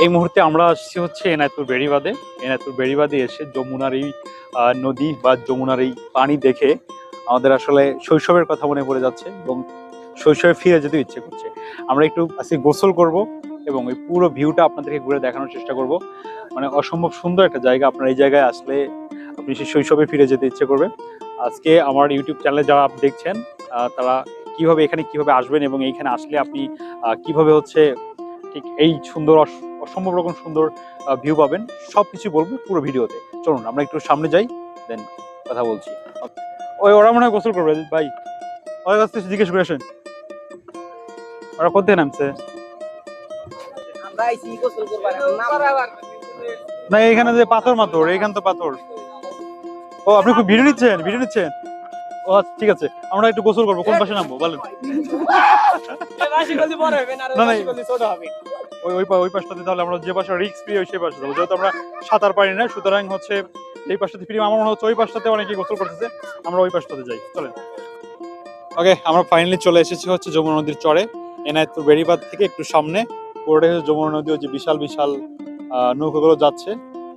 এই মুহূর্তে আমরা আসছি হচ্ছে এনায়তুর বেড়িবাঁধে। এনায়তুর বেড়িবাঁধে এসে যমুনার এই নদী বা যমুনার এই পানি দেখে আমাদের আসলে শৈশবের কথা মনে পড়ে যাচ্ছে এবং শৈশবে ফিরে যেতে ইচ্ছে করছে। আমরা একটু আজকে গোসল করব এবং এই পুরো ভিউটা আপনাদেরকে ঘুরে দেখানোর চেষ্টা করব। মানে অসম্ভব সুন্দর একটা জায়গা। আপনার এই জায়গায় আসলে আপনি সেই শৈশবে ফিরে যেতে ইচ্ছে করবে। আজকে আমার ইউটিউব চ্যানেলে যারা আপনি দেখছেন তারা কিভাবে আসবেন এবং এইখানে আসলে আপনি কিভাবে হচ্ছে ঠিক এই সুন্দর অসম্ভব রকম সুন্দর ভিউ পাবেন, সবকিছু বলবো পুরো ভিডিওতে। চলুন আমরা একটু সামনে যাই, দেন কথা বলছি। ওরা মনে হয় গোসল করবে ভাই, ওদের কাছ থেকে জিজ্ঞেস করে আসেন ওরা কোথায় নামছে। না এখানে যে পাথর মাথর, এইখান তো পাথর। ও আপনি খুব ভিডিও নিচ্ছেন? ও ঠিক আছে, আমরা একটু গোসল করবো। কোন পাশে নামবো বলেন? না ওই পাশটাতে, তাহলে আমরা যে পাশে রিস্ক ফ্রি সেই পাশে যাবো, যেহেতু আমরা সাঁতার পারি না, সুতরাং হচ্ছে এই পাশটাতে ফ্রি। আমার মনে হচ্ছে ওই পাশটাতে অনেকে গোসল করতেছে, আমরা ওই পাশটাতে যাই, চলেন। ওকে, আমরা ফাইনালি চলে এসেছি হচ্ছে যমুনা নদীর চরে। এনায়তপুর বেড়িবাঁধ থেকে একটু সামনে পুরোটাই হচ্ছে যমুনা নদী। যে বিশাল বিশাল নৌকাগুলো যাচ্ছে,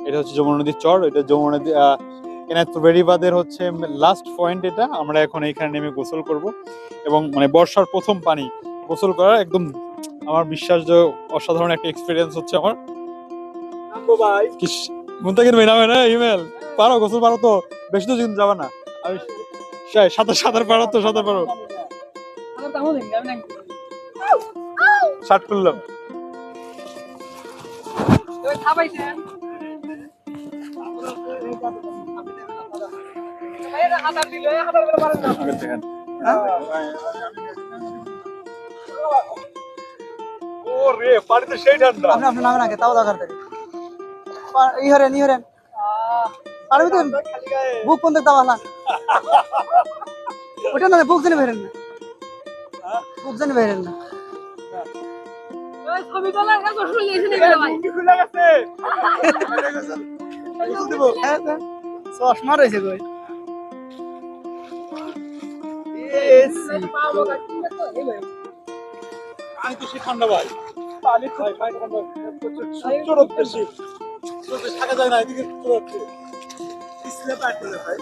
এটা হচ্ছে যমুনা নদীর চর। এটা যমুনা নদী এনায়তপুর বেড়িবাঁধের হচ্ছে লাস্ট পয়েন্ট এটা। আমরা এখন এইখানে নেমে গোসল করব এবং মানে বর্ষার প্রথম পানি গোসল করার একদম আমার বিশ্বাস যে অসাধারণ একটা এক্সপিরিয়েন্স হচ্ছে আমার। ইমেল পারো গোসল পারো তো, বেশি তো কিন্তু যাবে না। আমি সাঁতার পারো তো, সাঁতার পারো। শার্ট খুললাম। পানিতে সেই ঠান্ডা। আপনি নামেন আগে, তাও দরকার থাকে। ইহরেন পারবি তো? বুক কোন দিক দাও না, ওটা না বুক জানি বেরেন না, বুক জানি বেরেন না। ছবি তোলা না গোসল নিয়েছে নি ভাই, কি খুলে গেছে? গোসল দিব। চশমা রইছে কই? এসি পাবো গাছি তো এই ভাই। আমি তো সে ঠান্ডা ভাই, পানি খাই ঠান্ডা, সূর্য রোদ বেশি, সূর্য থাকা যায় না, এদিকে চলছে ইসলে পাট করে ভাই।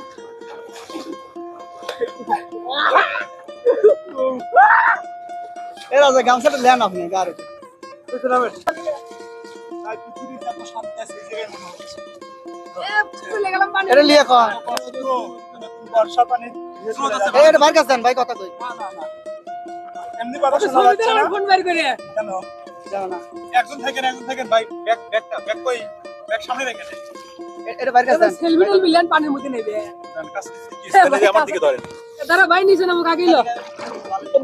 এরা যে গামছাটা নেন আপনি গারে কইতে নামেন। আই পৃথিবীতে এত শান্তি আছে এই জায়গায় মনে হচ্ছে। চলে গেলাম পানি। এটা লিয়ে কয় বর্ষা পানি এটা ভাই কাছেন ভাই কথা কই। না এমনি কথা শোনা যাচ্ছে না। ফোন বের করে কেন জানো না? একজন থাকেন ভাই, ব্যাগ কই? ব্যাগ সামনে রেখে দেন। এটা বাইরে কাছেন সেলফি মিলান পানির মধ্যে নেবে। কাছে কি স্টাইলে আমার দিকে ধরেন। দাঁড়া ভাই নিচে নামো কাকিলো।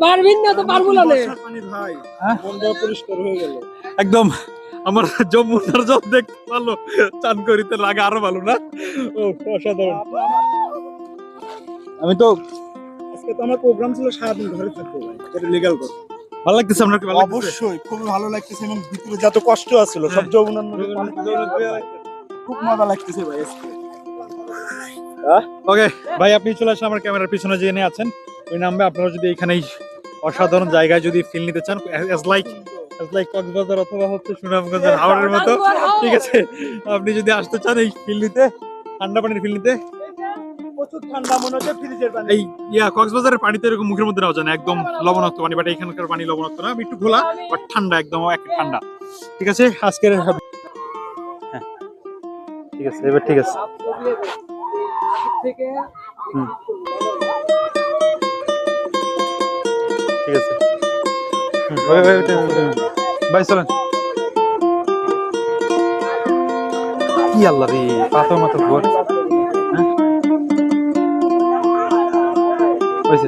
পারবিন না তো পারবো না রে। পানি ভাই বন্ধ পরিষ্কার হয়ে গেল একদম। আমার যমুনার জল দেখতে ভালো, চান করিতে লাগে আরো ভালো না? ও অসাধারণ। আমি তো আজকে তো আমার প্রোগ্রাম ছিল সারাদিন ঘরে থাকবো ভাই, এটা লিগ্যাল কথা। ভালো লাগতেছে আপনার? কি ভালো লাগতেছে? অবশ্যই খুবই ভালো লাগতেছে এবং ভিতরে যত কষ্ট আছিল সব যমুনার মধ্যে খুব মজা লাগতেছে ভাই আজকে। ওকে ভাই, আপনি চলে আসেন আমার ক্যামেরার পিছনে যে নিয়ে আছেন ওই নামবে। আপনারা যদি এখানেই অসাধারণ জায়গায় যদি ফিল নিতে চান, এজ লাইক কক্সবাজার অথবা হচ্ছে সুনামগঞ্জের হাওড়ের মতো, ঠিক আছে, আপনি যদি আসতে চান এই ফিল নিতে, ঠান্ডা পানির ফিল নিতে, প্রচুর ঠান্ডা মনে হচ্ছে ফ্রিজের পানি। এই কক্সবাজারের পানিতে এরকম মুখের মধ্যে নেওয়া যায় না, একদম লবণাক্ত পানি, বাট এখানকার পানি লবণাক্ত না, একটু ঘোলা বাট ঠান্ডা, একদম ঠান্ডা। ঠিক আছে আজকের, হ্যাঁ ঠিক আছে এবার ঠিক আছে। ঠিক আছে ভাই চলেন। কি আল্লাহ রে, পাথর মাথর ঘর। হ্যাঁ হয়েছে।